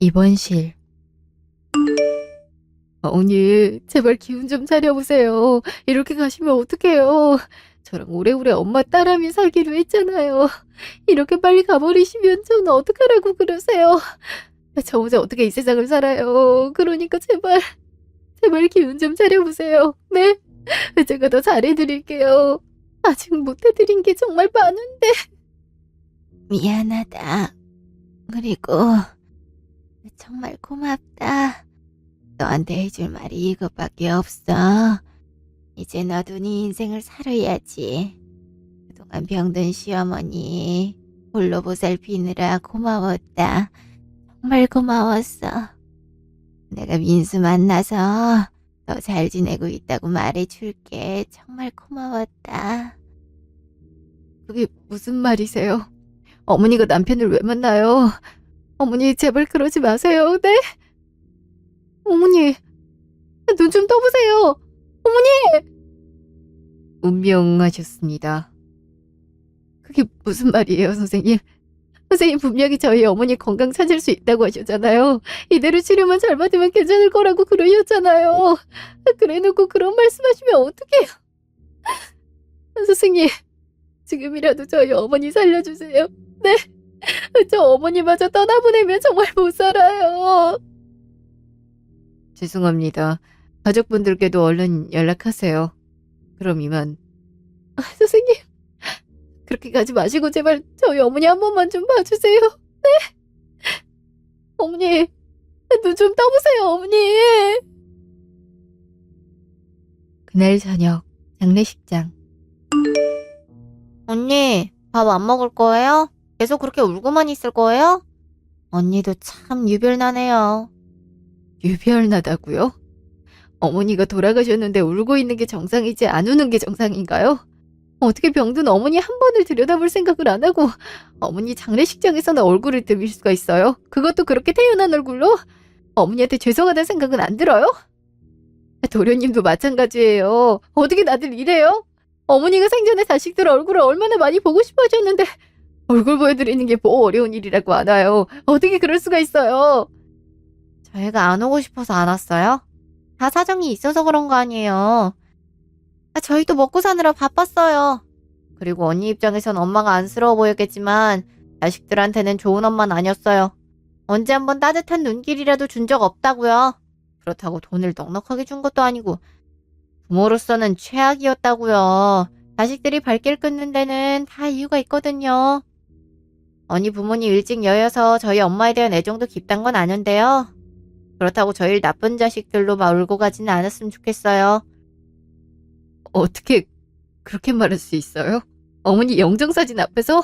입원실. 어머니, 제발 기운 좀 차려보세요. 이렇게 가시면 어떡해요. 저랑 오래오래 엄마 딸하며 살기로 했잖아요. 이렇게 빨리 가버리시면 전 어떡하라고 그러세요. 저 혼자 어떻게 이 세상을 살아요. 그러니까 제발 기운 좀 차려보세요. 네? 제가 더 잘해드릴게요. 아직 못해드린 게 정말 많은데. 미안하다. 그리고 정말 고맙다. 너한테 해줄 말이 이것밖에 없어. 이제 너도 네 인생을 살아야지. 그동안 병든 시어머니 홀로 보살피느라 고마웠다. 정말 고마웠어. 내가 민수 만나서 너 잘 지내고 있다고 말해줄게. 정말 고마웠다. 그게 무슨 말이세요? 어머니가 남편을 왜 만나요? 어머니 제발 그러지 마세요. 네? 어머니 눈 좀 떠보세요. 어머니! 운명하셨습니다. 그게 무슨 말이에요, 선생님? 선생님 분명히 저희 어머니 건강 찾을 수 있다고 하셨잖아요. 이대로 치료만 잘 받으면 괜찮을 거라고 그러셨잖아요. 그래놓고 그런 말씀하시면 어떡해요. 선생님, 지금이라도 저희 어머니 살려주세요. 네? 저 어머니마저 떠나보내면 정말 못 살아요. 죄송합니다. 가족분들께도 얼른 연락하세요. 그럼 이만. 선생님, 그렇게 가지 마시고 제발 저희 어머니 한 번만 좀 봐주세요. 네? 어머니, 눈 좀 떠보세요, 어머니. 그날 저녁, 장례식장. 언니, 밥 안 먹을 거예요? 계속 그렇게 울고만 있을 거예요? 언니도 참 유별나네요. 유별나다고요? 어머니가 돌아가셨는데 울고 있는 게 정상이지 안 우는 게 정상인가요? 어떻게 병든 어머니 한 번을 들여다볼 생각을 안 하고 어머니 장례식장에서는 얼굴을 들일 수가 있어요? 그것도 그렇게 태연한 얼굴로? 어머니한테 죄송하다는 생각은 안 들어요? 도련님도 마찬가지예요. 어떻게 다들 이래요? 어머니가 생전에 자식들 얼굴을 얼마나 많이 보고 싶어 하셨는데 얼굴 보여드리는 게 뭐 어려운 일이라고 하나요? 어떻게 그럴 수가 있어요? 저희가 안 오고 싶어서 안 왔어요? 다 사정이 있어서 그런 거 아니에요. 저희도 먹고 사느라 바빴어요. 그리고 언니 입장에선 엄마가 안쓰러워 보였겠지만 자식들한테는 좋은 엄마는 아니었어요. 언제 한번 따뜻한 눈길이라도 준 적 없다고요. 그렇다고 돈을 넉넉하게 준 것도 아니고 부모로서는 최악이었다고요. 자식들이 발길 끊는 데는 다 이유가 있거든요. 언니 부모님 일찍 여여서 저희 엄마에 대한 애정도 깊단 건 아는데요. 그렇다고 저희를 나쁜 자식들로 몰고 가지는 않았으면 좋겠어요. 어떻게 그렇게 말할 수 있어요? 어머니 영정사진 앞에서?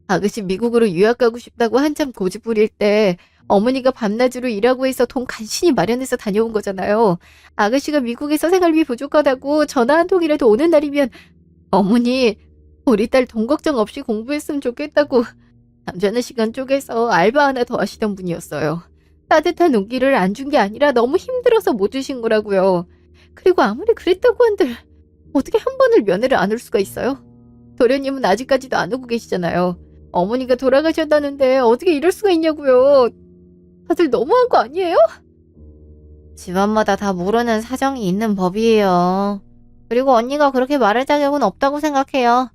아가씨 미국으로 유학 가고 싶다고 한참 고집 부릴 때 어머니가 밤낮으로 일하고 해서 돈 간신히 마련해서 다녀온 거잖아요. 아가씨가 미국에서 생활비 부족하다고 전화 한 통이라도 오는 날이면 어머니 우리 딸 돈 걱정 없이 공부했으면 좋겠다고 잠자는 시간 쪼개서 알바 하나 더 하시던 분이었어요. 따뜻한 눈길을 안 준 게 아니라 너무 힘들어서 못 주신 거라고요. 그리고 아무리 그랬다고 한들 어떻게 한 번을 면회를 안 올 수가 있어요? 도련님은 아직까지도 안 오고 계시잖아요. 어머니가 돌아가셨다는데 어떻게 이럴 수가 있냐고요. 다들 너무한 거 아니에요? 집안마다 다 모르는 사정이 있는 법이에요. 그리고 언니가 그렇게 말할 자격은 없다고 생각해요.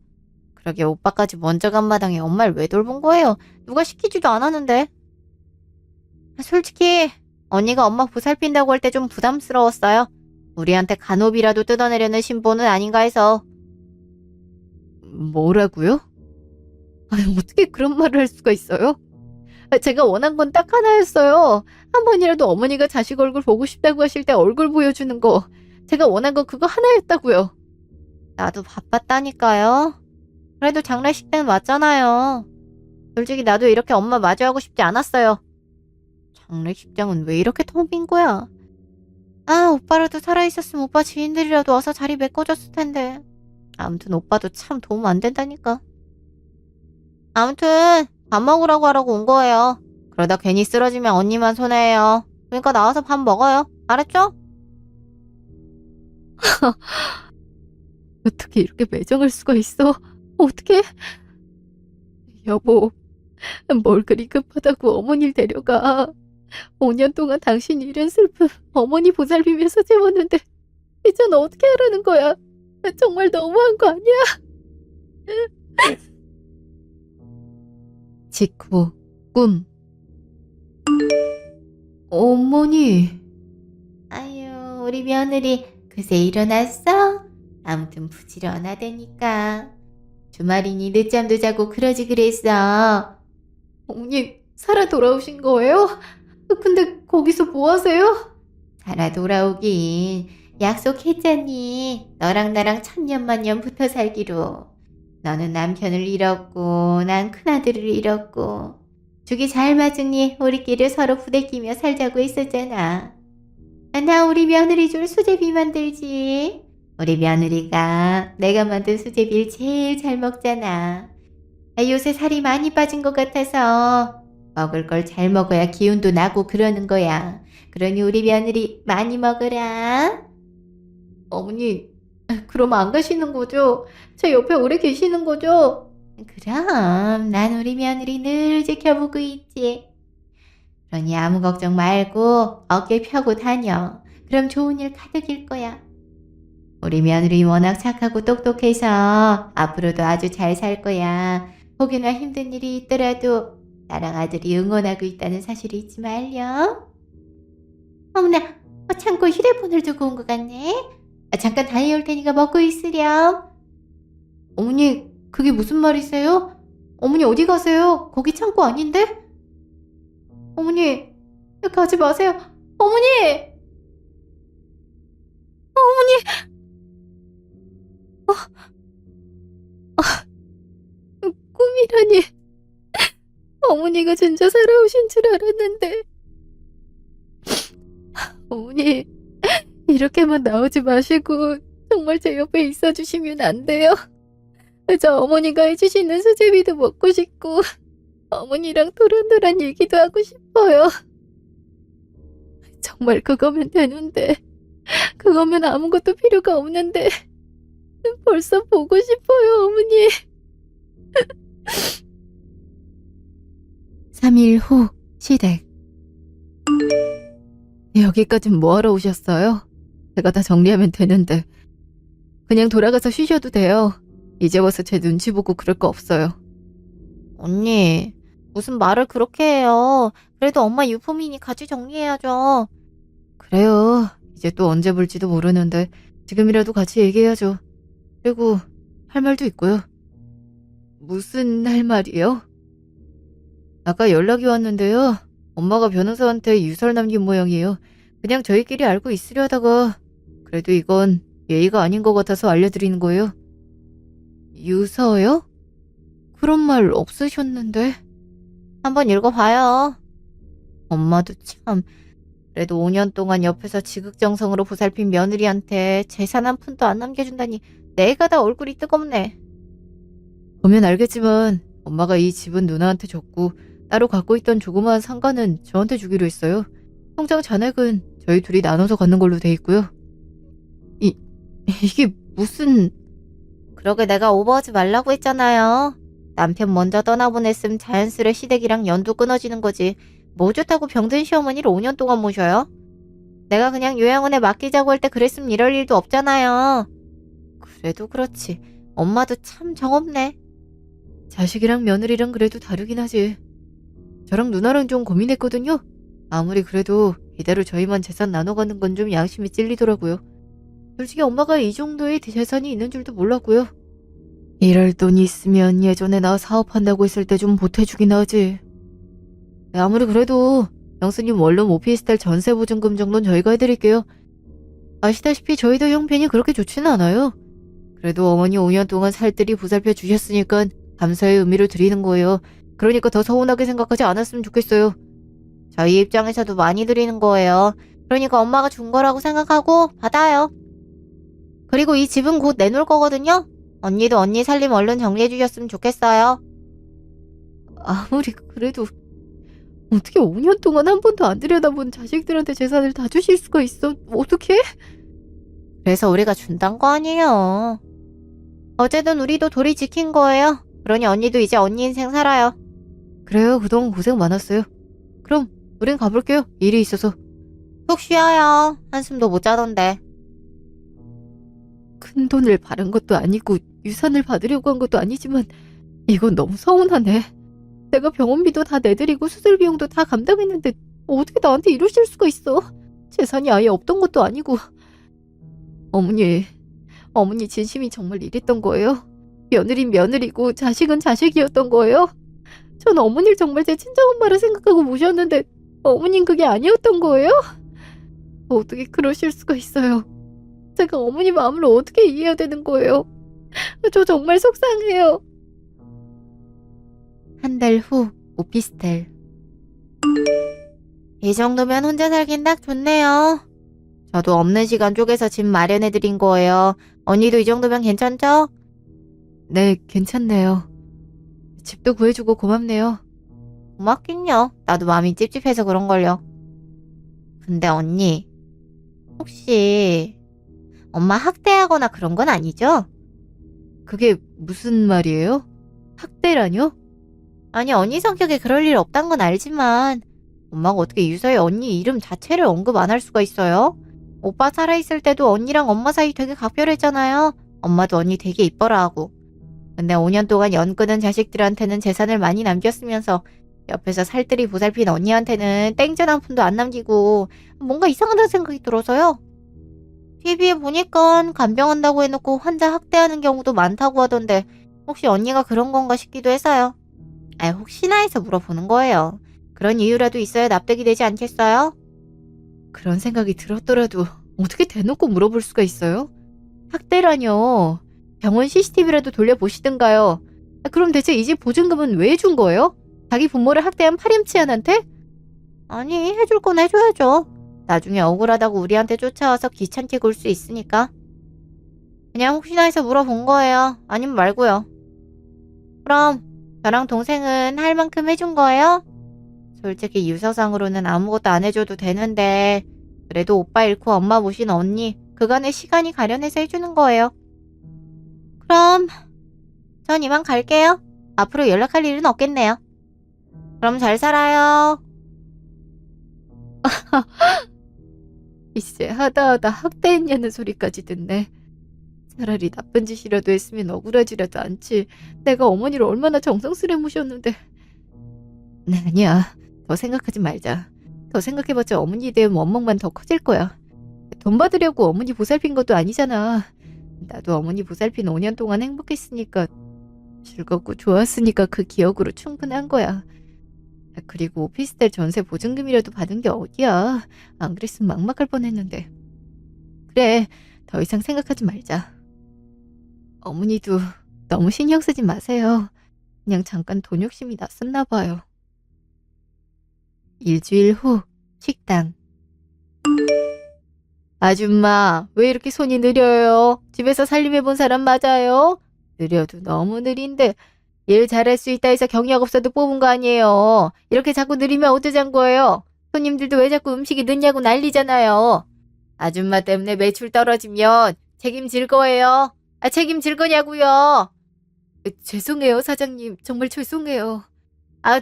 그러게 오빠까지 먼저 간 마당에 엄마를 왜 돌본 거예요? 누가 시키지도 않았는데. 솔직히 언니가 엄마 보살핀다고 할 때 좀 부담스러웠어요. 우리한테 간호비라도 뜯어내려는 신보는 아닌가 해서. 뭐라고요? 아니, 어떻게 그런 말을 할 수가 있어요? 제가 원한 건 딱 하나였어요. 한 번이라도 어머니가 자식 얼굴 보고 싶다고 하실 때 얼굴 보여주는 거. 제가 원한 건 그거 하나였다고요. 나도 바빴다니까요. 그래도 장례식 때는 왔잖아요. 솔직히 나도 이렇게 엄마 마주하고 싶지 않았어요. 장례식장은 왜 이렇게 텅 빈 거야? 아, 오빠라도 살아있었으면 오빠 지인들이라도 와서 자리 메꿔줬을 텐데. 아무튼 오빠도 참 도움 안 된다니까. 아무튼 밥 먹으라고 하라고 온 거예요. 그러다 괜히 쓰러지면 언니만 손해예요. 그러니까 나와서 밥 먹어요. 알았죠? 어떻게 이렇게 매정할 수가 있어? 어떻게? 여보, 뭘 그리 급하다고 어머니를 데려가. 5년 동안 당신 잃은 슬픔 어머니 보살피면서 채웠는데 이젠 어떻게 하라는 거야? 정말 너무한 거 아니야? 직후 꿈. 어머니. 아유, 우리 며느리 그새 일어났어? 아무튼 부지런하다니까. 주말이니 늦잠도 자고 그러지 그랬어. 어머니 살아 돌아오신 거예요? 근데 거기서 뭐 하세요? 살아 돌아오긴 약속했잖니. 너랑 나랑 천년만년 붙어 살기로. 너는 남편을 잃었고 난 큰아들을 잃었고 죽이 잘 맞으니 우리끼리 서로 부대끼며 살자고 했었잖아. 나 우리 며느리 줄 수제비 만들지. 우리 며느리가 내가 만든 수제비를 제일 잘 먹잖아. 요새 살이 많이 빠진 것 같아서 먹을 걸 잘 먹어야 기운도 나고 그러는 거야. 그러니 우리 며느리 많이 먹어라. 어머니 그럼 안 가시는 거죠? 제 옆에 오래 계시는 거죠? 그럼 난 우리 며느리 늘 지켜보고 있지. 그러니 아무 걱정 말고 어깨 펴고 다녀. 그럼 좋은 일 가득일 거야. 우리 며느리 워낙 착하고 똑똑해서 앞으로도 아주 잘 살 거야. 혹여나 힘든 일이 있더라도 나랑 아들이 응원하고 있다는 사실을 잊지 말렴. 어머나, 창고에 휴대폰을 두고 온 것 같네. 잠깐 다녀올 테니까 먹고 있으렴. 어머니 그게 무슨 말이세요? 어머니 어디 가세요? 거기 창고 아닌데? 어머니 가지 마세요. 어머니! 꿈이라니. 어머니가 진짜 살아오신 줄 알았는데. 어머니 이렇게만 나오지 마시고 정말 제 옆에 있어주시면 안 돼요? 저 어머니가 해주시는 수제비도 먹고 싶고 어머니랑 도란도란 얘기도 하고 싶어요. 정말 그거면 되는데 그거면 아무것도 필요가 없는데 벌써 보고 싶어요 어머니. 3일 후 시댁. 여기까진 뭐하러 오셨어요? 제가 다 정리하면 되는데. 그냥 돌아가서 쉬셔도 돼요. 이제 와서 제 눈치 보고 그럴 거 없어요. 언니, 무슨 말을 그렇게 해요. 그래도 엄마 유품이니 같이 정리해야죠. 그래요. 이제 또 언제 볼지도 모르는데 지금이라도 같이 얘기해야죠. 그리고 할 말도 있고요. 무슨 할 말이요? 아까 연락이 왔는데요. 엄마가 변호사한테 유서를 남긴 모양이에요. 그냥 저희끼리 알고 있으려 하다가 그래도 이건 예의가 아닌 것 같아서 알려드리는 거예요. 유서요? 그런 말 없으셨는데. 한번 읽어봐요. 엄마도 참. 그래도 5년 동안 옆에서 지극정성으로 보살핀 며느리한테 재산 한 푼도 안 남겨준다니 내가 다 얼굴이 뜨겁네. 보면 알겠지만 엄마가 이 집은 누나한테 줬고 따로 갖고 있던 조그마한 상가는 저한테 주기로 했어요. 통장 잔액은 저희 둘이 나눠서 갖는 걸로 돼 있고요. 이게 무슨... 그러게 내가 오버하지 말라고 했잖아요. 남편 먼저 떠나보냈음 자연스레 시댁이랑 연도 끊어지는 거지. 뭐 좋다고 병든 시어머니를 5년 동안 모셔요? 내가 그냥 요양원에 맡기자고 할 때 그랬으면 이럴 일도 없잖아요. 그래도 그렇지. 엄마도 참 정없네. 자식이랑 며느리랑 그래도 다르긴 하지. 저랑 누나랑 좀 고민했거든요. 아무리 그래도 이대로 저희만 재산 나눠가는 건 좀 양심이 찔리더라고요. 솔직히 엄마가 이 정도의 재산이 있는 줄도 몰랐고요. 이럴 돈이 있으면 예전에 나 사업한다고 했을 때 좀 보태주긴 하지. 아무리 그래도 영수님 원룸 오피스텔 전세보증금 정도는 저희가 해드릴게요. 아시다시피 저희도 형편이 그렇게 좋지는 않아요. 그래도 어머니 5년 동안 살뜰히 보살펴 주셨으니까 감사의 의미로 드리는 거예요. 그러니까 더 서운하게 생각하지 않았으면 좋겠어요. 저희 입장에서도 많이 드리는 거예요. 그러니까 엄마가 준 거라고 생각하고 받아요. 그리고 이 집은 곧 내놓을 거거든요. 언니도 언니 살림 얼른 정리해 주셨으면 좋겠어요. 아무리 그래도 어떻게 5년 동안 한 번도 안 들여다본 자식들한테 재산을 다 주실 수가 있어? 어떻게? 그래서 우리가 준단 거 아니에요. 어쨌든 우리도 도리 지킨 거예요. 그러니 언니도 이제 언니 인생 살아요. 그래요. 그동안 고생 많았어요. 그럼 우린 가볼게요. 일이 있어서. 푹 쉬어요. 한숨도 못 자던데. 큰 돈을 바른 것도 아니고 유산을 받으려고 한 것도 아니지만 이건 너무 서운하네. 내가 병원비도 다 내드리고 수술 비용도 다 감당했는데 어떻게 나한테 이러실 수가 있어. 재산이 아예 없던 것도 아니고. 어머니 진심이 정말 이랬던 거예요? 며느린 며느리고 자식은 자식이었던 거예요? 전 어머니를 정말 제 친정엄마라 생각하고 모셨는데 어머닌 그게 아니었던 거예요? 어떻게 그러실 수가 있어요? 제가 어머니 마음을 어떻게 이해해야 되는 거예요? 저 정말 속상해요. 한 달 후, 오피스텔. 이 정도면 혼자 살긴 딱 좋네요. 저도 없는 시간 쪼개서 집 마련해드린 거예요. 언니도 이 정도면 괜찮죠? 네, 괜찮네요. 집도 구해주고 고맙네요. 고맙긴요. 나도 마음이 찝찝해서 그런걸요. 근데 언니, 혹시 엄마 학대하거나 그런 건 아니죠? 그게 무슨 말이에요? 학대라뇨? 아니, 언니 성격에 그럴 일 없단 건 알지만 엄마가 어떻게 유서에 언니 이름 자체를 언급 안 할 수가 있어요? 오빠 살아있을 때도 언니랑 엄마 사이 되게 각별했잖아요. 엄마도 언니 되게 이뻐라 하고. 근데 5년 동안 연 끊은 자식들한테는 재산을 많이 남겼으면서 옆에서 살뜰히 보살핀 언니한테는 땡전 한 푼도 안 남기고 뭔가 이상하다는 생각이 들어서요. TV에 보니까 간병한다고 해놓고 환자 학대하는 경우도 많다고 하던데 혹시 언니가 그런 건가 싶기도 해서요. 혹시나 해서 물어보는 거예요. 그런 이유라도 있어야 납득이 되지 않겠어요? 그런 생각이 들었더라도 어떻게 대놓고 물어볼 수가 있어요? 학대라뇨. 병원 CCTV라도 돌려보시든가요. 그럼 대체 이 집 보증금은 왜 준 거예요? 자기 부모를 학대한 파렴치한한테? 아니, 해줄 건 해줘야죠. 나중에 억울하다고 우리한테 쫓아와서 귀찮게 굴 수 있으니까. 그냥 혹시나 해서 물어본 거예요. 아니면 말고요. 그럼 저랑 동생은 할 만큼 해준 거예요? 솔직히 유서상으로는 아무것도 안 해줘도 되는데 그래도 오빠 잃고 엄마 모신 언니 그간의 시간이 가련해서 해주는 거예요. 그럼 전 이만 갈게요. 앞으로 연락할 일은 없겠네요. 그럼 잘 살아요. 이제 하다하다 학대했냐는 소리까지 듣네. 차라리 나쁜 짓이라도 했으면 억울하지라도 않지. 내가 어머니를 얼마나 정성스레 모셨는데. 네, 아니야. 더 생각하지 말자. 더 생각해봤자 어머니에 대한 원망만 더 커질 거야. 돈 받으려고 어머니 보살핀 것도 아니잖아. 나도 어머니 보살핀 5년 동안 행복했으니까, 즐겁고 좋았으니까 그 기억으로 충분한 거야. 그리고 오피스텔 전세 보증금이라도 받은 게 어디야. 안 그랬으면 막막할 뻔했는데. 그래, 더 이상 생각하지 말자. 어머니도 너무 신경 쓰지 마세요. 그냥 잠깐 돈 욕심이 났었나 봐요. 일주일 후 식당. 아줌마, 왜 이렇게 손이 느려요? 집에서 살림해본 사람 맞아요? 느려도 너무 느린데 일 잘할 수 있다 해서 경력 없어도 뽑은 거 아니에요. 이렇게 자꾸 느리면 어쩌잔 거예요? 손님들도 왜 자꾸 음식이 늦냐고 난리잖아요. 아줌마 때문에 매출 떨어지면 책임질 거예요. 책임질 거냐고요. 죄송해요, 사장님. 정말 죄송해요.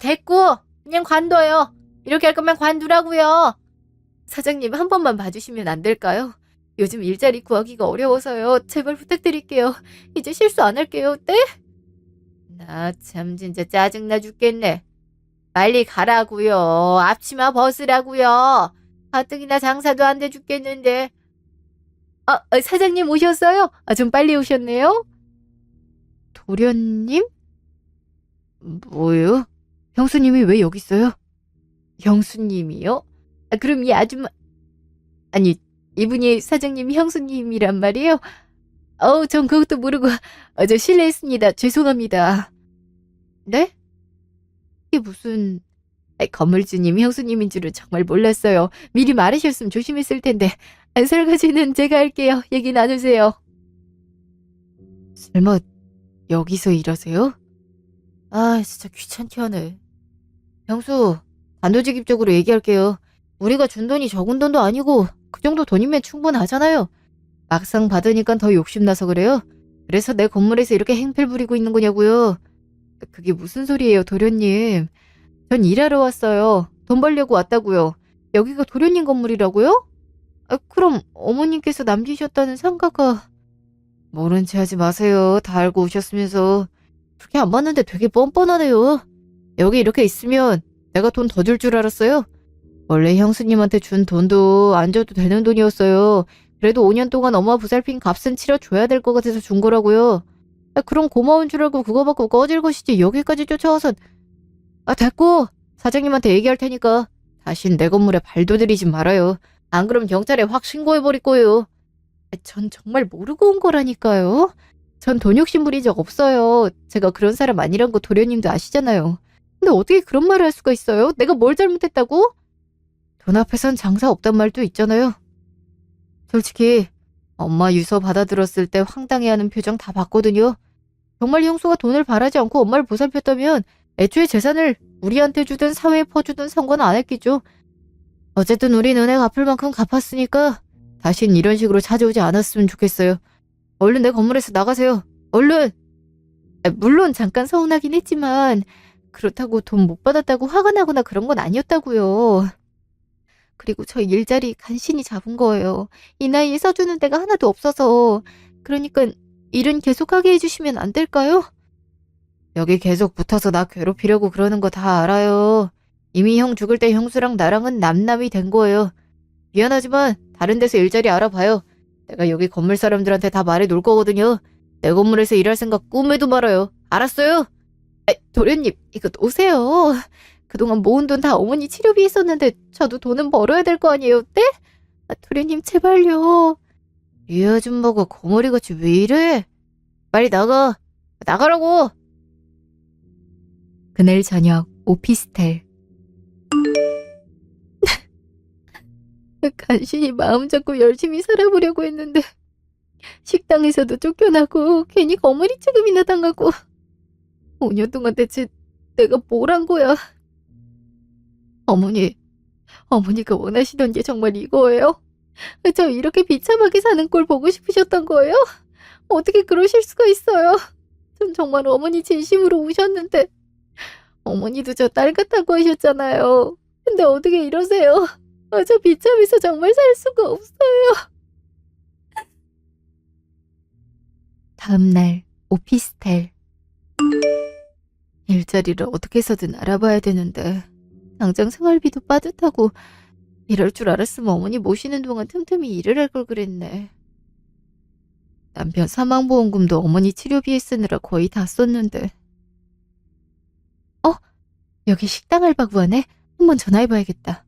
됐고. 그냥 관둬요. 이렇게 할 거면 관두라고요. 사장님, 한 번만 봐주시면 안 될까요? 요즘 일자리 구하기가 어려워서요. 제발 부탁드릴게요. 이제 실수 안 할게요. 네? 나 참 진짜 짜증나 죽겠네. 빨리 가라고요. 앞치마 벗으라고요. 가뜩이나 장사도 안 돼 죽겠는데. 사장님 오셨어요? 좀 빨리 오셨네요. 도련님? 뭐요? 형수님이 왜 여기 있어요? 형수님이요? 그럼 이 아줌마... 아니, 이분이 사장님 형수님이란 말이에요? 전 그것도 모르고... 저 실례했습니다. 죄송합니다. 네? 이게 무슨... 건물주님 형수님인 줄은 정말 몰랐어요. 미리 말하셨으면 조심했을 텐데. 설거지는 제가 할게요. 얘기 나누세요. 설마 여기서 일하세요? 진짜 귀찮게 하네. 형수, 단도직입적으로 얘기할게요. 우리가 준 돈이 적은 돈도 아니고 그 정도 돈이면 충분하잖아요. 막상 받으니까 더 욕심나서 그래요? 그래서 내 건물에서 이렇게 행패 부리고 있는 거냐고요. 그게 무슨 소리예요, 도련님. 전 일하러 왔어요. 돈 벌려고 왔다고요. 여기가 도련님 건물이라고요? 아, 그럼 어머님께서 남기셨다는 상가가 모른 체 하지 마세요. 다 알고 오셨으면서. 그렇게 안 봤는데 되게 뻔뻔하네요. 여기 이렇게 있으면 내가 돈 더 줄 줄 알았어요? 원래 형수님한테 준 돈도 안 줘도 되는 돈이었어요. 그래도 5년 동안 엄마 보살핀 값은 치러줘야 될 것 같아서 준 거라고요. 아, 그럼 고마운 줄 알고 그거 받고 꺼질 것이지 여기까지 쫓아와서. 아, 됐고 사장님한테 얘기할 테니까 다신 내 건물에 발도 들이지 말아요. 안 그럼 경찰에 확 신고해버릴 거예요. 아, 전 정말 모르고 온 거라니까요. 전 돈 욕심 부린 적 없어요. 제가 그런 사람 아니란 거 도련님도 아시잖아요. 근데 어떻게 그런 말을 할 수가 있어요? 내가 뭘 잘못했다고? 돈 앞에선 장사 없단 말도 있잖아요. 솔직히 엄마 유서 받아들었을 때 황당해하는 표정 다 봤거든요. 정말 형수가 돈을 바라지 않고 엄마를 보살폈다면 애초에 재산을 우리한테 주든 사회에 퍼주든 상관 안 했겠죠. 어쨌든 우리 은행 갚을 만큼 갚았으니까 다신 이런 식으로 찾아오지 않았으면 좋겠어요. 얼른 내 건물에서 나가세요. 얼른! 아, 물론 잠깐 서운하긴 했지만 그렇다고 돈 못 받았다고 화가 나거나 그런 건 아니었다고요. 그리고 저 일자리 간신히 잡은 거예요. 이 나이에 써주는 데가 하나도 없어서. 그러니까 일은 계속하게 해주시면 안 될까요? 여기 계속 붙어서 나 괴롭히려고 그러는 거 다 알아요. 이미 형 죽을 때 형수랑 나랑은 남남이 된 거예요. 미안하지만 다른 데서 일자리 알아봐요. 내가 여기 건물 사람들한테 다 말해 놓을 거거든요. 내 건물에서 일할 생각 꿈에도 말아요. 알았어요? 아, 도련님, 이거 놓으세요. 그동안 모은 돈 다 어머니 치료비에 썼는데 저도 돈은 벌어야 될 거 아니에요, 네? 아, 도련님 제발요. 이 아줌마가 거머리같이 왜 이래? 빨리 나가. 나가라고. 그날 저녁 오피스텔. 간신히 마음 잡고 열심히 살아보려고 했는데 식당에서도 쫓겨나고 괜히 거머리 취급이나 당하고 5년 동안 대체 내가 뭘 한 거야? 어머니가 원하시던 게 정말 이거예요? 저 이렇게 비참하게 사는 꼴 보고 싶으셨던 거예요? 어떻게 그러실 수가 있어요? 전 정말 어머니 진심으로 우셨는데 어머니도 저 딸 같다고 하셨잖아요. 근데 어떻게 이러세요? 저 비참해서 정말 살 수가 없어요. 다음날 오피스텔. 일자리를 어떻게 해서든 알아봐야 되는데 당장 생활비도 빠듯하고 이럴 줄 알았으면 어머니 모시는 동안 틈틈이 일을 할 걸 그랬네. 남편 사망보험금도 어머니 치료비에 쓰느라 거의 다 썼는데. 여기 식당 알바 구하네? 한번 전화해봐야겠다.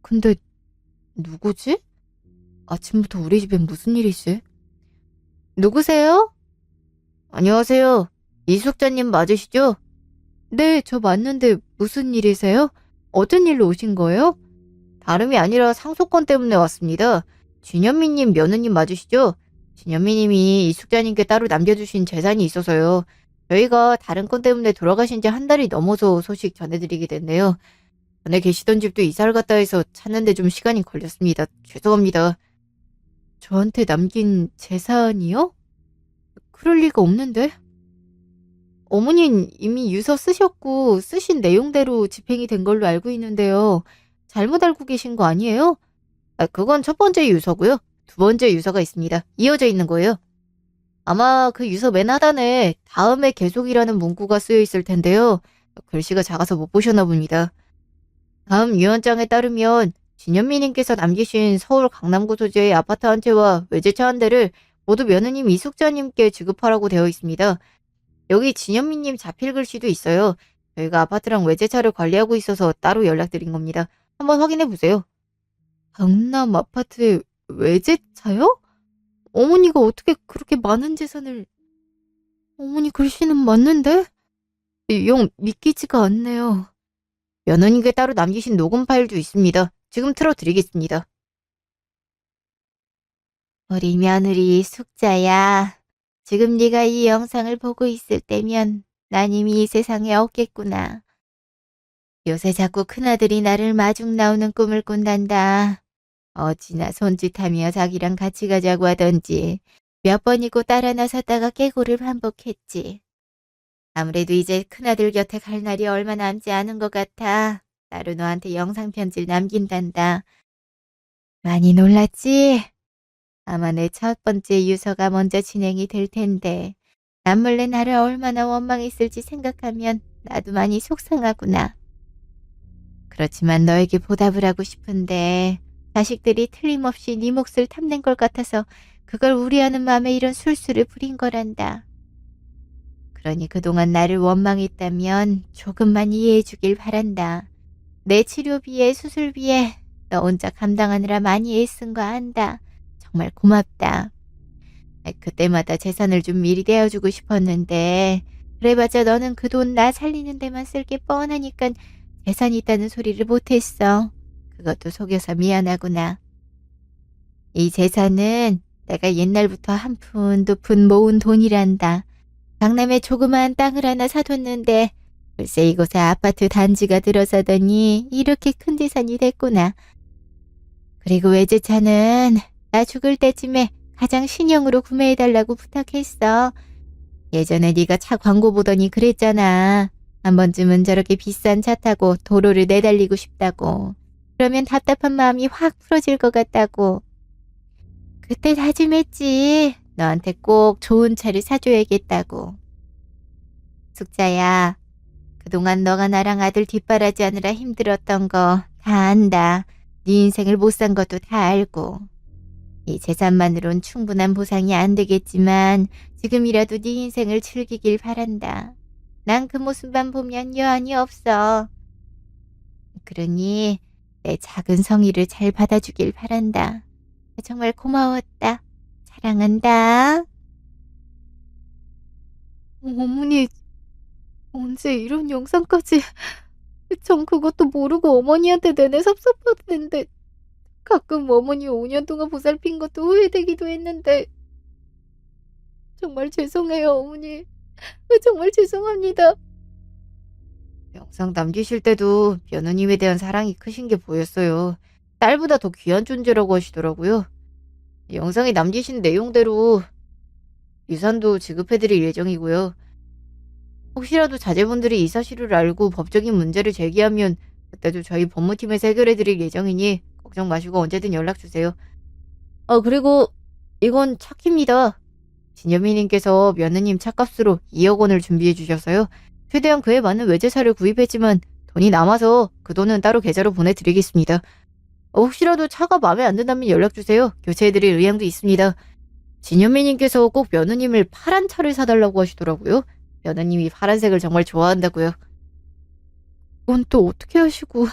근데 누구지? 아침부터 우리 집엔 무슨 일이지? 누구세요? 안녕하세요. 이숙자님 맞으시죠? 네, 저 맞는데 무슨 일이세요? 어떤 일로 오신 거예요? 다름이 아니라 상속권 때문에 왔습니다. 진현미님 며느님 맞으시죠? 진현미님이 이숙자님께 따로 남겨주신 재산이 있어서요. 저희가 다른 건 때문에 돌아가신 지 한 달이 넘어서 소식 전해드리게 됐네요. 전에 계시던 집도 이사를 갔다 해서 찾는데 좀 시간이 걸렸습니다. 죄송합니다. 저한테 남긴 재산이요? 그럴 리가 없는데. 어머닌 이미 유서 쓰셨고 쓰신 내용대로 집행이 된 걸로 알고 있는데요. 잘못 알고 계신 거 아니에요? 아, 그건 첫 번째 유서고요. 두 번째 유서가 있습니다. 이어져 있는 거예요. 아마 그 유서 맨 하단에 다음에 계속이라는 문구가 쓰여 있을 텐데요. 글씨가 작아서 못 보셨나 봅니다. 다음 유언장에 따르면 진현미님께서 남기신 서울 강남구 소재의 아파트 한 채와 외제차 한 대를 모두 며느님 이숙자님께 지급하라고 되어 있습니다. 여기 진현미님 자필 글씨도 있어요. 저희가 아파트랑 외제차를 관리하고 있어서 따로 연락드린 겁니다. 한번 확인해 보세요. 강남 아파트에 외제차요? 어머니가 어떻게 그렇게 많은 재산을... 어머니 글씨는 맞는데? 영 믿기지가 않네요. 며느님께 따로 남기신 녹음 파일도 있습니다. 지금 틀어드리겠습니다. 우리 며느리 숙자야. 지금 네가 이 영상을 보고 있을 때면 난 이미 이 세상에 없겠구나. 요새 자꾸 큰아들이 나를 마중 나오는 꿈을 꾼단다. 어찌나 손짓하며 자기랑 같이 가자고 하던지 몇 번이고 따라 나섰다가 깨고를 반복했지. 아무래도 이제 큰아들 곁에 갈 날이 얼마 남지 않은 것 같아. 따로 너한테 영상편지를 남긴단다. 많이 놀랐지? 아마 내 첫 번째 유서가 먼저 진행이 될 텐데 남몰래 나를 얼마나 원망했을지 생각하면 나도 많이 속상하구나. 그렇지만 너에게 보답을 하고 싶은데 자식들이 틀림없이 네 몫을 탐낸 것 같아서 그걸 우려하는 마음에 이런 술수를 부린 거란다. 그러니 그동안 나를 원망했다면 조금만 이해해 주길 바란다. 내 치료비에 수술비에 너 혼자 감당하느라 많이 애쓴 거 안다. 정말 고맙다. 그때마다 재산을 좀 미리 대어주고 싶었는데 그래봤자 너는 그 돈 나 살리는 데만 쓸 게 뻔하니까 재산이 있다는 소리를 못했어. 그것도 속여서 미안하구나. 이 재산은 내가 옛날부터 한 푼 두 푼 모은 돈이란다. 강남에 조그마한 땅을 하나 사뒀는데 글쎄 이곳에 아파트 단지가 들어서더니 이렇게 큰 재산이 됐구나. 그리고 외제차는 나 죽을 때쯤에 가장 신형으로 구매해달라고 부탁했어. 예전에 네가 차 광고 보더니 그랬잖아. 한 번쯤은 저렇게 비싼 차 타고 도로를 내달리고 싶다고. 그러면 답답한 마음이 확 풀어질 것 같다고. 그때 다짐했지. 너한테 꼭 좋은 차를 사줘야겠다고. 숙자야, 그동안 너가 나랑 아들 뒷바라지하느라 힘들었던 거 다 안다. 네 인생을 못 산 것도 다 알고. 이 재산만으론 충분한 보상이 안 되겠지만 지금이라도 네 인생을 즐기길 바란다. 난 그 모습만 보면 여한이 없어. 그러니 내 작은 성의를 잘 받아주길 바란다. 정말 고마웠다. 사랑한다. 어머니, 언제 이런 영상까지. 전 그것도 모르고 어머니한테 내내 섭섭했는데 가끔 어머니 5년 동안 보살핀 것도 후회되기도 했는데 정말 죄송해요, 어머니. 정말 죄송합니다. 영상 남기실 때도 며느님에 대한 사랑이 크신 게 보였어요. 딸보다 더 귀한 존재라고 하시더라고요. 영상에 남기신 내용대로 유산도 지급해드릴 예정이고요. 혹시라도 자제분들이 이 사실을 알고 법적인 문제를 제기하면 그때도 저희 법무팀에서 해결해드릴 예정이니 걱정 마시고 언제든 연락주세요. 그리고 이건 차키입니다. 진여미님께서 며느님 차값으로 2억 원을 준비해 주셔서요. 최대한 그에 맞는 외제차를 구입했지만 돈이 남아서 그 돈은 따로 계좌로 보내드리겠습니다. 혹시라도 차가 마음에 안 든다면 연락주세요. 교체해드릴 의향도 있습니다. 진현미님께서 꼭 며느님을 파란 차를 사달라고 하시더라고요. 며느님이 파란색을 정말 좋아한다고요. 그건 또 어떻게 하시고.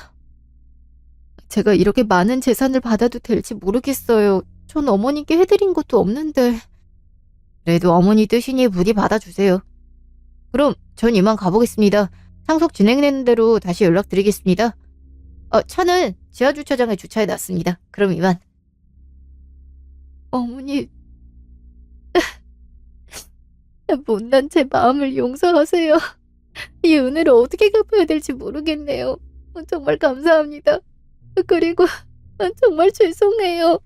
제가 이렇게 많은 재산을 받아도 될지 모르겠어요. 전 어머니께 해드린 것도 없는데. 그래도 어머니 뜻이니 부디 받아주세요. 그럼 전 이만 가보겠습니다. 상속 진행되는 대로 다시 연락드리겠습니다. 차는 지하주차장에 주차해놨습니다. 그럼 이만. 어머니, 못난 제 마음을 용서하세요. 이 은혜를 어떻게 갚아야 될지 모르겠네요. 정말 감사합니다. 그리고 정말 죄송해요.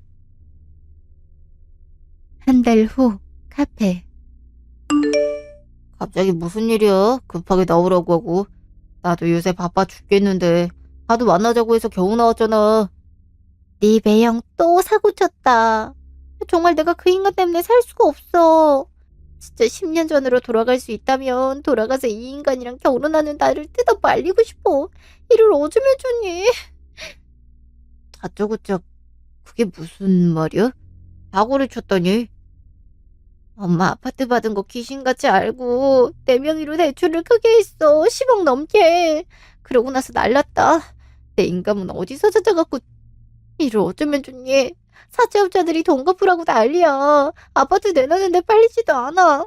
한 달 후 카페. 갑자기 무슨 일이야? 급하게 나오라고 하고. 나도 요새 바빠 죽겠는데 하도 만나자고 해서 겨우 나왔잖아. 네 매형 또 사고 쳤다. 정말 내가 그 인간 때문에 살 수가 없어. 진짜 10년 전으로 돌아갈 수 있다면 돌아가서 이 인간이랑 결혼하는 나를 뜯어 말리고 싶어. 이를 어쩌면 좋니? 다짜고짜 그게 무슨 말이야? 사고를 쳤다니? 엄마 아파트 받은 거 귀신같이 알고 내 명의로 대출을 크게 했어. 10억 넘게. 그러고 나서 날랐다. 내 인감은 어디서 찾아갖고 이를 어쩌면 좋니? 사채업자들이 돈 갚으라고 난리야. 아파트 내놓는데 팔리지도 않아.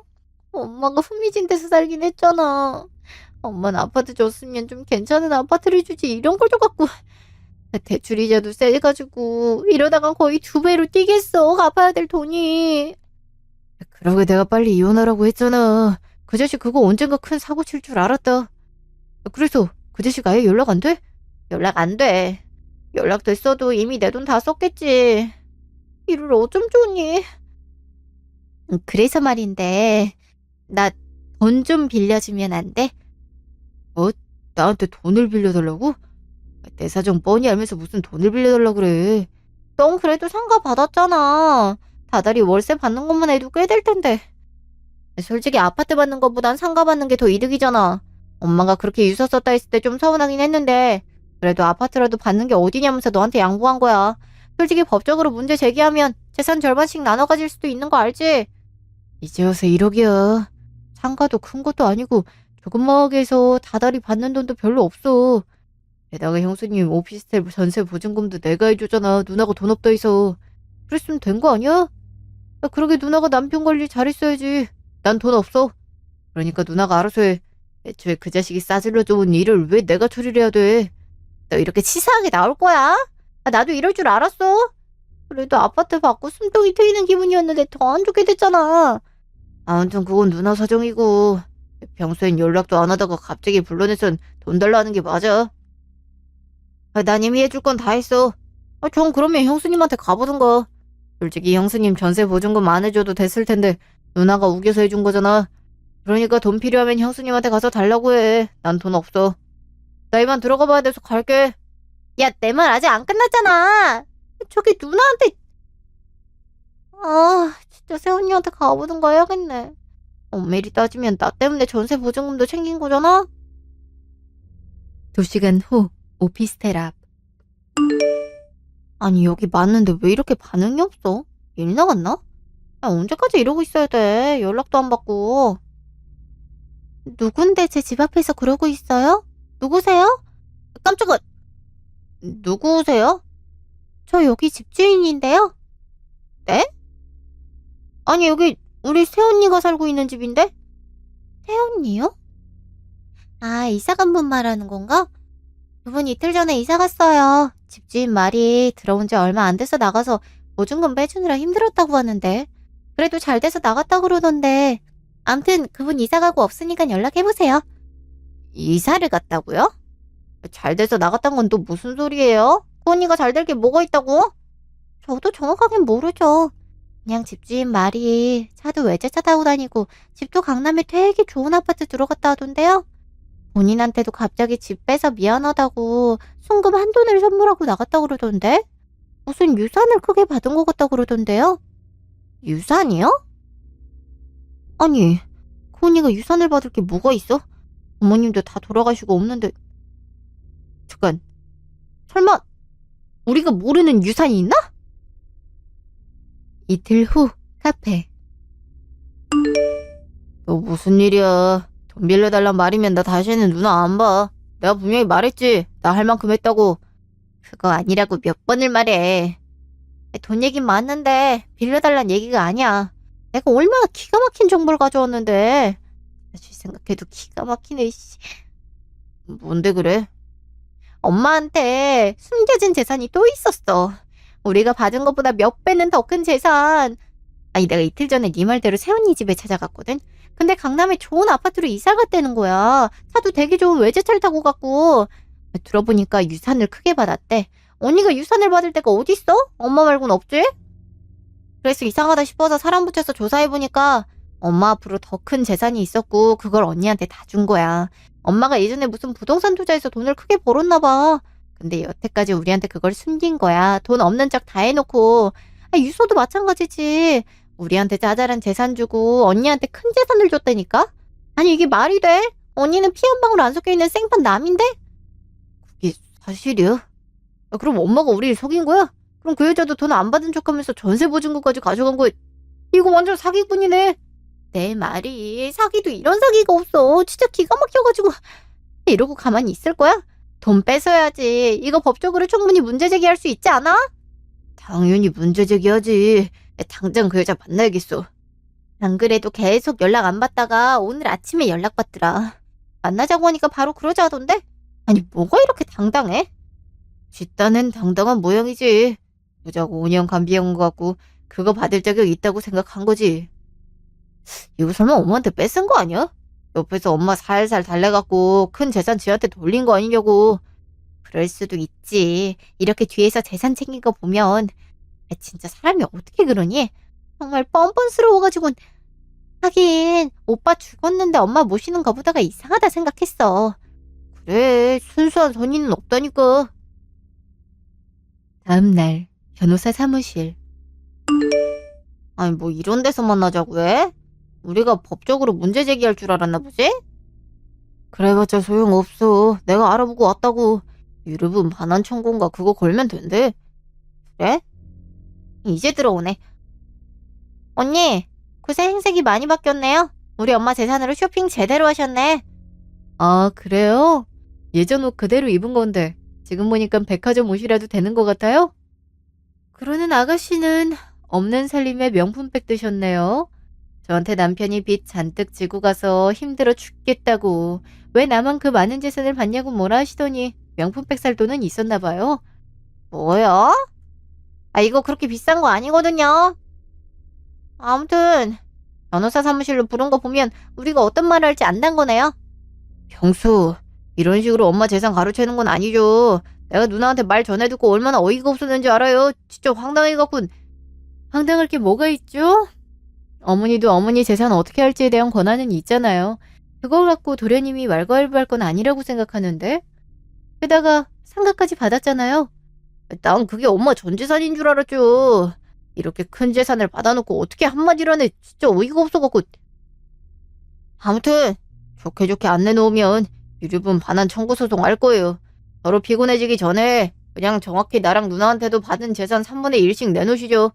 엄마가 후미진 데서 살긴 했잖아. 엄마는 아파트 줬으면 좀 괜찮은 아파트를 주지 이런 걸 줘갖고. 대출 이자도 세가지고 이러다가 거의 2배로 뛰겠어. 갚아야 될 돈이. 그러게 내가 빨리 이혼하라고 했잖아. 그 자식 그거 언젠가 큰 사고 칠 줄 알았다. 그래서 그 자식 아예 연락 안 돼? 연락 안 돼. 연락됐어도 이미 내 돈 다 썼겠지. 이를 어쩜 좋니? 그래서 말인데 나 돈 좀 빌려주면 안 돼? 나한테 돈을 빌려달라고? 내 사정 뻔히 알면서 무슨 돈을 빌려달라 그래. 넌 그래도 상가 받았잖아. 다달이 월세 받는 것만 해도 꽤 될 텐데. 솔직히 아파트 받는 것보단 상가 받는 게 더 이득이잖아. 엄마가 그렇게 유서 썼다 했을 때 좀 서운하긴 했는데 그래도 아파트라도 받는 게 어디냐면서 너한테 양보한 거야. 솔직히 법적으로 문제 제기하면 재산 절반씩 나눠 가질 수도 있는 거 알지? 이제 와서 1억이야. 상가도 큰 것도 아니고 조그맣게 해서 다달이 받는 돈도 별로 없어. 게다가 형수님 오피스텔 전세 보증금도 내가 해주잖아. 누나가 돈 없다 해서. 그랬으면 된 거 아니야? 그러게 누나가 남편 관리 잘했어야지. 난 돈 없어. 그러니까 누나가 알아서 해. 애초에 그 자식이 싸질러 좋은 일을 왜 내가 처리를 해야 돼? 너 이렇게 치사하게 나올 거야? 나도 이럴 줄 알았어. 그래도 아파트 받고 숨통이 트이는 기분이었는데 더 안 좋게 됐잖아. 아무튼 그건 누나 사정이고 평소엔 연락도 안 하다가 갑자기 불러내선 돈 달라 하는 게 맞아. 난 이미 해줄 건 다 했어. 전 그러면 형수님한테 가보든가. 솔직히 형수님 전세 보증금 안 해줘도 됐을 텐데 누나가 우겨서 해준 거잖아. 그러니까 돈 필요하면 형수님한테 가서 달라고 해. 난 돈 없어. 나 이만 들어가 봐야 돼서 갈게. 야, 내 말 아직 안 끝났잖아. 저기 누나한테. 진짜 세훈이한테 가보든가 해야겠네. 엄밀히 따지면 나 때문에 전세 보증금도 챙긴 거잖아? 2시간 후 오피스텔 앞. 아니 여기 맞는데 왜 이렇게 반응이 없어? 일 나갔나? 야, 언제까지 이러고 있어야 돼? 연락도 안 받고. 누군데 제 집 앞에서 그러고 있어요? 누구세요? 깜짝아. 누구세요? 저 여기 집주인인데요. 네? 아니 여기 우리 새언니가 살고 있는 집인데? 새언니요? 이사간 분 말하는 건가? 그분 이틀 전에 이사 갔어요. 집주인 말이 들어온 지 얼마 안 돼서 나가서 보증금 빼주느라 힘들었다고 하는데 그래도 잘 돼서 나갔다 그러던데 암튼 그분 이사 가고 없으니까 연락해보세요. 이사를 갔다고요? 잘 돼서 나갔단 건 또 무슨 소리예요? 그 언니가 잘 될 게 뭐가 있다고? 저도 정확하긴 모르죠. 그냥 집주인 말이 차도 외제차 타고 다니고 집도 강남에 되게 좋은 아파트 들어갔다 하던데요. 본인한테도 갑자기 집 빼서 미안하다고 순금 한돈을 선물하고 나갔다 그러던데 무슨 유산을 크게 받은 것 같다 그러던데요. 유산이요? 아니 그 언니가 유산을 받을 게 뭐가 있어? 부모님도 다 돌아가시고 없는데. 잠깐, 설마 우리가 모르는 유산이 있나? 이틀 후 카페. 너 무슨 일이야? 돈 빌려달란 말이면 나 다시는 누나 안 봐. 내가 분명히 말했지. 나 할 만큼 했다고. 그거 아니라고 몇 번을 말해. 돈 얘긴 맞는데 빌려달란 얘기가 아니야. 내가 얼마나 기가 막힌 정보를 가져왔는데. 다시 생각해도 기가 막히네. 씨. 뭔데 그래? 엄마한테 숨겨진 재산이 또 있었어. 우리가 받은 것보다 몇 배는 더 큰 재산. 내가 이틀 전에 네 말대로 새언니 집에 찾아갔거든. 근데 강남에 좋은 아파트로 이사 갔다는 거야. 차도 되게 좋은 외제차를 타고 갔고. 들어보니까 유산을 크게 받았대. 언니가 유산을 받을 데가 어딨어? 엄마 말고는 없지? 그래서 이상하다 싶어서 사람 붙여서 조사해보니까 엄마 앞으로 더 큰 재산이 있었고 그걸 언니한테 다 준 거야. 엄마가 예전에 무슨 부동산 투자해서 돈을 크게 벌었나 봐. 근데 여태까지 우리한테 그걸 숨긴 거야. 돈 없는 척 다 해놓고. 유서도 마찬가지지. 우리한테 자잘한 재산 주고 언니한테 큰 재산을 줬다니까? 아니 이게 말이 돼? 언니는 피 한 방울 안 섞여있는 생판 남인데? 그게 사실이야? 그럼 엄마가 우리를 속인 거야? 그럼 그 여자도 돈 안 받은 척하면서 전세 보증금까지 가져간 거야. 이거 완전 사기꾼이네. 내 말이 사기도 이런 사기가 없어. 진짜 기가 막혀가지고. 이러고 가만히 있을 거야? 돈 뺏어야지. 이거 법적으로 충분히 문제 제기할 수 있지 않아? 당연히 문제 제기하지. 당장 그 여자 만나야겠어. 안 그래도 계속 연락 안 받다가 오늘 아침에 연락받더라. 만나자고 하니까 바로 그러자 하던데? 아니 뭐가 이렇게 당당해? 뒷단은 당당한 모양이지. 여자고 5년 감비한 것 같고 그거 받을 자격 있다고 생각한 거지. 이거 설마 엄마한테 뺏은 거 아니야? 옆에서 엄마 살살 달래갖고 큰 재산 지한테 돌린 거 아니냐고. 그럴 수도 있지. 이렇게 뒤에서 재산 챙긴 거 보면 진짜 사람이 어떻게 그러니? 정말 뻔뻔스러워가지고. 하긴 오빠 죽었는데 엄마 모시는 거보다가 이상하다 생각했어. 그래, 순수한 선의는 없다니까. 다음 날 변호사 사무실. 아니 뭐 이런 데서 만나자고 해? 우리가 법적으로 문제 제기할 줄 알았나 보지? 그래봤자 소용없어. 내가 알아보고 왔다고. 유류분 반환 청구인가 그거 걸면 된대. 그래? 이제 들어오네. 언니, 그새 행색이 많이 바뀌었네요. 우리 엄마 재산으로 쇼핑 제대로 하셨네. 아, 그래요? 예전 옷 그대로 입은 건데 지금 보니까 백화점 옷이라도 되는 것 같아요? 그러는 아가씨는 없는 살림에 명품백 드셨네요. 저한테 남편이 빚 잔뜩 지고 가서 힘들어 죽겠다고 왜 나만 그 많은 재산을 받냐고 뭐라 하시더니 명품백 살 돈은 있었나 봐요. 뭐야? 아, 이거 그렇게 비싼 거 아니거든요. 아무튼 변호사 사무실로 부른 거 보면 우리가 어떤 말을 할지 안단 거네요. 경수, 이런 식으로 엄마 재산 가로채는 건 아니죠. 내가 누나한테 말 전해듣고 얼마나 어이가 없었는지 알아요. 진짜 황당해갖고. 황당할 게 뭐가 있죠? 어머니도 어머니 재산 어떻게 할지에 대한 권한은 있잖아요. 그걸 갖고 도련님이 왈가왈부할 건 아니라고 생각하는데. 게다가 상가까지 받았잖아요. 난 그게 엄마 전 재산인 줄 알았죠. 이렇게 큰 재산을 받아놓고 어떻게 한마디를 하네. 진짜 어이가 없어갖고. 아무튼 좋게 좋게 안 내놓으면 유류분 반환 청구 소송 할 거예요. 서로 피곤해지기 전에 그냥 정확히 나랑 누나한테도 받은 재산 3분의 1씩 내놓으시죠.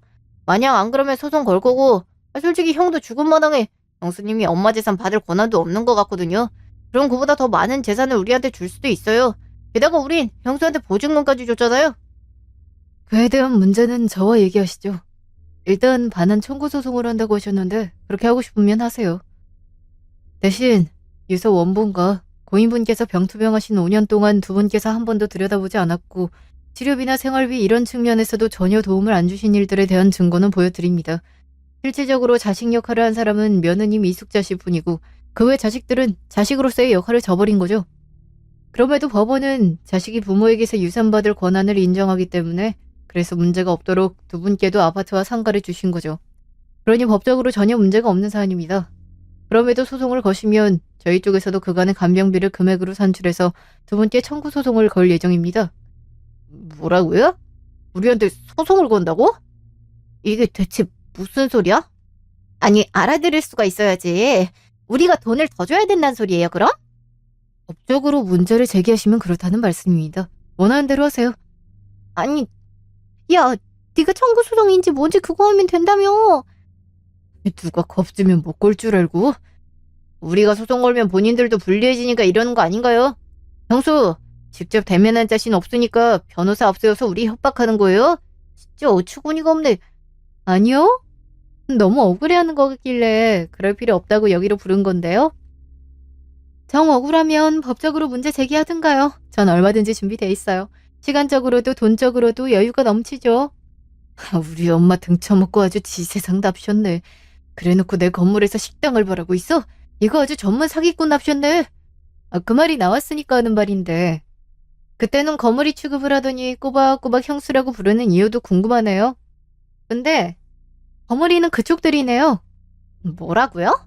만약 안 그러면 소송 걸 거고. 솔직히 형도 죽은 마당에 형수님이 엄마 재산 받을 권한도 없는 것 같거든요. 그럼 그보다 더 많은 재산을 우리한테 줄 수도 있어요. 게다가 우린 형수한테 보증금까지 줬잖아요. 그에 대한 문제는 저와 얘기하시죠. 일단 반환 청구 소송을 한다고 하셨는데 그렇게 하고 싶으면 하세요. 대신 유서 원본과 고인분께서 병투병하신 5년 동안 두 분께서 한 번도 들여다보지 않았고 치료비나 생활비 이런 측면에서도 전혀 도움을 안 주신 일들에 대한 증거는 보여드립니다. 실질적으로 자식 역할을 한 사람은 며느님 이숙자 씨뿐이고 그 외 자식들은 자식으로서의 역할을 저버린 거죠. 그럼에도 법원은 자식이 부모에게서 유산받을 권한을 인정하기 때문에 그래서 문제가 없도록 두 분께도 아파트와 상가를 주신 거죠. 그러니 법적으로 전혀 문제가 없는 사안입니다. 그럼에도 소송을 거시면 저희 쪽에서도 그간의 간병비를 금액으로 산출해서 두 분께 청구 소송을 걸 예정입니다. 뭐라고요? 우리한테 소송을 건다고? 이게 대체 무슨 소리야? 아니, 알아들을 수가 있어야지. 우리가 돈을 더 줘야 된다는 소리예요, 그럼? 법적으로 문제를 제기하시면 그렇다는 말씀입니다. 원하는 대로 하세요. 아니, 야, 네가 청구 소송인지 뭔지 그거 하면 된다며. 누가 겁주면 못 걸 줄 알고? 우리가 소송 걸면 본인들도 불리해지니까 이러는 거 아닌가요? 형수, 직접 대면한 자신 없으니까 변호사 앞세워서 우리 협박하는 거예요? 진짜 어처구니가 없네. 아니요. 너무 억울해하는 거길래 그럴 필요 없다고 여기로 부른 건데요. 정 억울하면 법적으로 문제 제기하든가요. 전 얼마든지 준비돼 있어요. 시간적으로도 돈적으로도 여유가 넘치죠. 우리 엄마 등쳐먹고 아주 지 세상 납셨네. 그래놓고 내 건물에서 식당을 벌하고 있어? 이거 아주 전문 사기꾼 납셨네. 그 말이 나왔으니까 하는 말인데. 그때는 거물이 취급을 하더니 꼬박꼬박 형수라고 부르는 이유도 궁금하네요. 근데 거물이는 그쪽들이네요. 뭐라고요?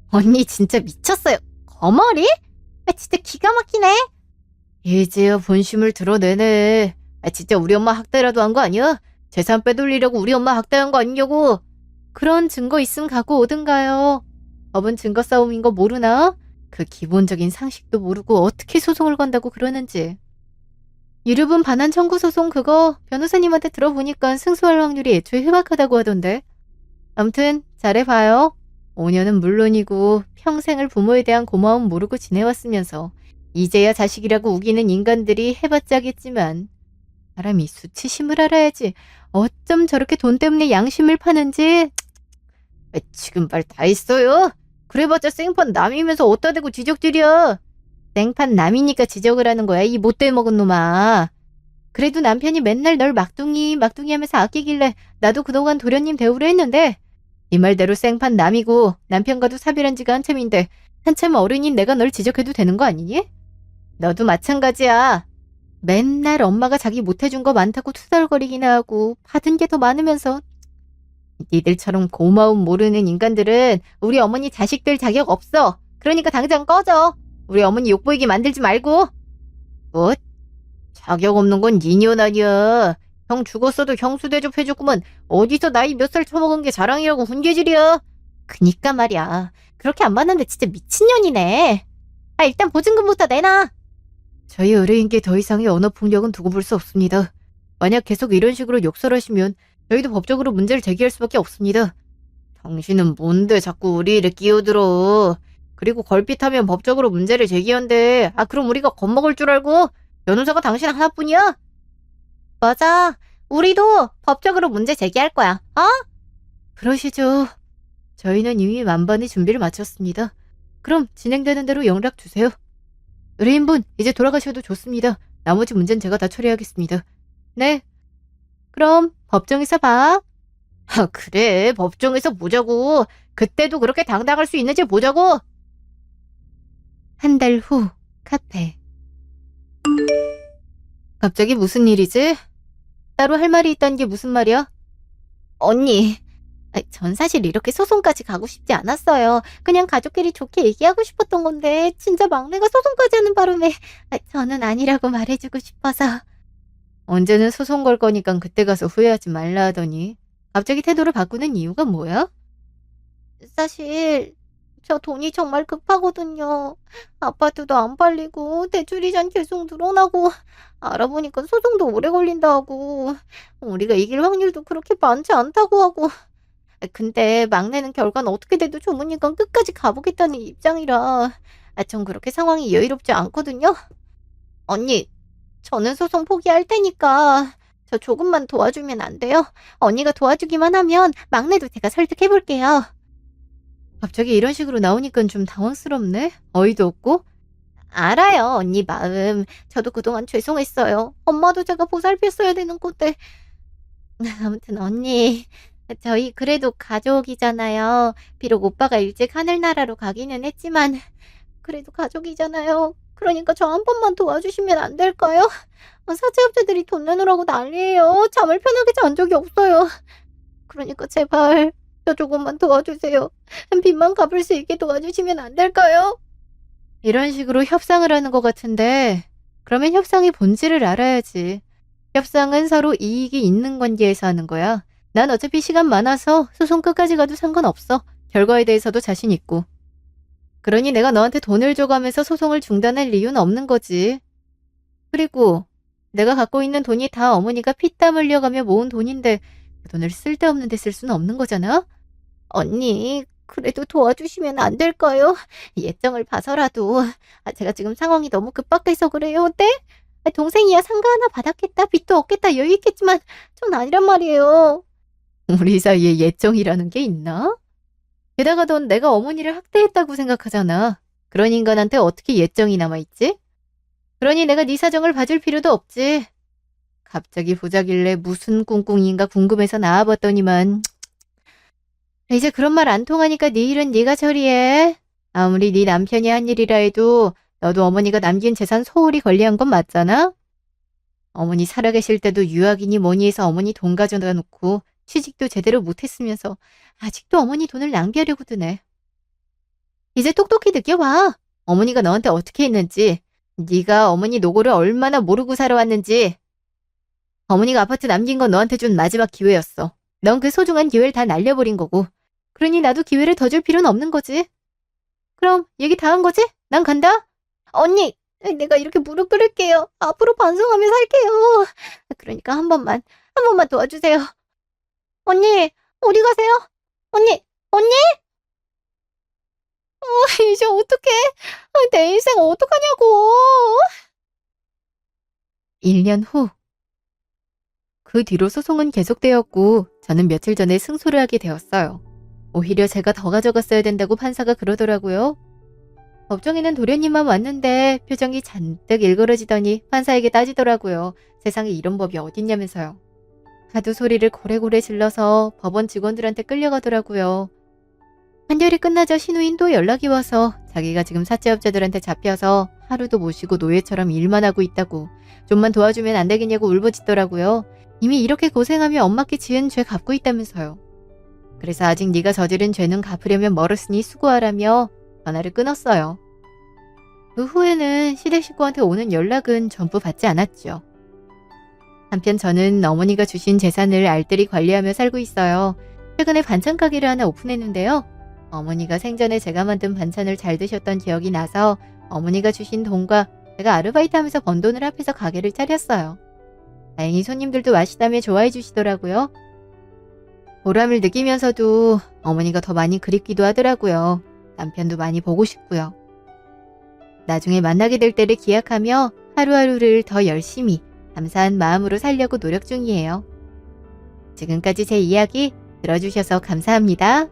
언니 진짜 미쳤어요. 거머리? 진짜 기가 막히네. 이제야 본심을 드러내네. 진짜 우리 엄마 학대라도 한 거 아니야? 재산 빼돌리려고 우리 엄마 학대한 거 아니냐고. 그런 증거 있음 갖고 오든가요. 법은 증거 싸움인 거 모르나? 그 기본적인 상식도 모르고 어떻게 소송을 건다고 그러는지. 유류분 반환 청구 소송 그거 변호사님한테 들어보니까 승소할 확률이 애초에 희박하다고 하던데. 암튼 잘해봐요. 5년은 물론이고 평생을 부모에 대한 고마움 모르고 지내왔으면서 이제야 자식이라고 우기는 인간들이 해봤자겠지만 사람이 수치심을 알아야지. 어쩜 저렇게 돈 때문에 양심을 파는지. 지금 말 다 했어요. 그래봤자 생판 남이면서 어디다 대고 지적질이야. 생판 남이니까 지적을 하는 거야, 이 못돼 먹은 놈아. 그래도 남편이 맨날 널 막둥이 하면서 아끼길래 나도 그동안 도련님 대우를 했는데 이 말대로 생판 남이고 남편과도 사별한 지가 한참인데 한참 어른인 내가 널 지적해도 되는 거 아니니? 너도 마찬가지야. 맨날 엄마가 자기 못해준 거 많다고 투덜거리기나 하고 받은 게 더 많으면서. 니들처럼 고마움 모르는 인간들은 우리 어머니 자식 될 자격 없어. 그러니까 당장 꺼져. 우리 어머니 욕보이게 만들지 말고. 뭐? 자격 없는 건 니년 아니야. 형 죽었어도 형수 대접해줬구만. 어디서 나이 몇 살 처먹은 게 자랑이라고 훈계질이야. 그니까 말이야. 그렇게 안 봤는데 진짜 미친년이네. 아, 일단 보증금부터 내놔. 저희 의뢰인께 더 이상의 언어 폭력은 두고 볼 수 없습니다. 만약 계속 이런 식으로 욕설하시면 저희도 법적으로 문제를 제기할 수밖에 없습니다. 당신은 뭔데 자꾸 우리 일에 끼어들어. 그리고 걸핏하면 법적으로 문제를 제기한대. 아, 그럼 우리가 겁먹을 줄 알고? 변호사가 당신 하나뿐이야? 맞아. 우리도 법적으로 문제 제기할 거야. 어? 그러시죠. 저희는 이미 만반의 준비를 마쳤습니다. 그럼 진행되는 대로 연락 주세요. 의뢰인분, 이제 돌아가셔도 좋습니다. 나머지 문제는 제가 다 처리하겠습니다. 네. 그럼 법정에서 봐. 아, 그래. 법정에서 보자고. 그때도 그렇게 당당할 수 있는지 보자고. 한 달 후, 카페. 갑자기 무슨 일이지? 따로 할 말이 있다는 게 무슨 말이야? 언니, 전 사실 이렇게 소송까지 가고 싶지 않았어요. 그냥 가족끼리 좋게 얘기하고 싶었던 건데 진짜 막내가 소송까지 하는 바람에 저는 아니라고 말해주고 싶어서. 언제는 소송 걸 거니까 그때 가서 후회하지 말라 하더니 갑자기 태도를 바꾸는 이유가 뭐야? 사실 저 돈이 정말 급하거든요. 아파트도 안 팔리고 대출이자 계속 늘어나고 알아보니까 소송도 오래 걸린다 하고 우리가 이길 확률도 그렇게 많지 않다고 하고. 근데 막내는 결과는 어떻게 돼도 좋으니까 끝까지 가보겠다는 입장이라 전 그렇게 상황이 여유롭지 않거든요. 언니, 저는 소송 포기할 테니까 저 조금만 도와주면 안 돼요? 언니가 도와주기만 하면 막내도 제가 설득해볼게요. 갑자기 이런 식으로 나오니까 좀 당황스럽네? 어이도 없고? 알아요, 언니 마음. 저도 그동안 죄송했어요. 엄마도 제가 보살폈어야 되는 건데. 아무튼 언니, 저희 그래도 가족이잖아요. 비록 오빠가 일찍 하늘나라로 가기는 했지만 그래도 가족이잖아요. 그러니까 저 한 번만 도와주시면 안 될까요? 사채업자들이 돈 내놓으라고 난리예요. 잠을 편하게 잔 적이 없어요. 그러니까 제발 저 조금만 도와주세요. 빚만 갚을 수 있게 도와주시면 안 될까요? 이런 식으로 협상을 하는 것 같은데 그러면 협상의 본질을 알아야지. 협상은 서로 이익이 있는 관계에서 하는 거야. 난 어차피 시간 많아서 소송 끝까지 가도 상관없어. 결과에 대해서도 자신 있고. 그러니 내가 너한테 돈을 줘가면서 소송을 중단할 이유는 없는 거지. 그리고 내가 갖고 있는 돈이 다 어머니가 피땀 흘려가며 모은 돈인데 그 돈을 쓸데없는 데 쓸 수는 없는 거잖아? 언니, 그래도 도와주시면 안 될까요? 예정을 봐서라도. 제가 지금 상황이 너무 급박해서 그래요. 네? 동생이야 상가 하나 받았겠다. 빚도 없겠다. 여유 있겠지만 전 아니란 말이에요. 우리 사이에 예정이라는 게 있나? 게다가 넌 내가 어머니를 학대했다고 생각하잖아. 그런 인간한테 어떻게 예정이 남아있지? 그러니 내가 네 사정을 봐줄 필요도 없지. 갑자기 보자길래 무슨 꿍꿍이인가 궁금해서 나와봤더니만 이제 그런 말 안 통하니까 네 일은 네가 처리해. 아무리 네 남편이 한 일이라 해도 너도 어머니가 남긴 재산 소홀히 관리한 건 맞잖아? 어머니 살아계실 때도 유학이니 뭐니 해서 어머니 돈 가져다 놓고 취직도 제대로 못했으면서 아직도 어머니 돈을 낭비하려고 드네. 이제 똑똑히 느껴봐. 어머니가 너한테 어떻게 했는지, 네가 어머니 노고를 얼마나 모르고 살아왔는지. 어머니가 아파트 남긴 건 너한테 준 마지막 기회였어. 넌 그 소중한 기회를 다 날려버린 거고. 그러니 나도 기회를 더 줄 필요는 없는 거지. 그럼 얘기 다 한 거지? 난 간다. 언니, 내가 이렇게 무릎 꿇을게요. 앞으로 반성하며 살게요. 그러니까 한 번만 도와주세요. 언니, 어디 가세요? 언니? 이제 어떡해? 내 인생 어떡하냐고. 1년 후. 그 뒤로 소송은 계속되었고 저는 며칠 전에 승소를 하게 되었어요. 오히려 제가 더 가져갔어야 된다고 판사가 그러더라고요. 법정에는 도련님만 왔는데 표정이 잔뜩 일그러지더니 판사에게 따지더라고요. 세상에 이런 법이 어딨냐면서요. 하도 소리를 고래고래 질러서 법원 직원들한테 끌려가더라고요. 판결이 끝나자 신우인 또 연락이 와서 자기가 지금 사채업자들한테 잡혀서 하루도 못 쉬고 노예처럼 일만 하고 있다고 좀만 도와주면 안 되겠냐고 울부짖더라고요. 이미 이렇게 고생하며 엄마께 지은 죄 갚고 있다면서요. 그래서 아직 네가 저지른 죄는 갚으려면 멀었으니 수고하라며 전화를 끊었어요. 그 후에는 시댁 식구한테 오는 연락은 전부 받지 않았죠. 한편 저는 어머니가 주신 재산을 알뜰히 관리하며 살고 있어요. 최근에 반찬 가게를 하나 오픈했는데요. 어머니가 생전에 제가 만든 반찬을 잘 드셨던 기억이 나서 어머니가 주신 돈과 제가 아르바이트하면서 번 돈을 합해서 가게를 차렸어요. 다행히 손님들도 맛있다며 좋아해 주시더라고요. 보람을 느끼면서도 어머니가 더 많이 그립기도 하더라고요. 남편도 많이 보고 싶고요. 나중에 만나게 될 때를 기약하며 하루하루를 더 열심히 감사한 마음으로 살려고 노력 중이에요. 지금까지 제 이야기 들어주셔서 감사합니다.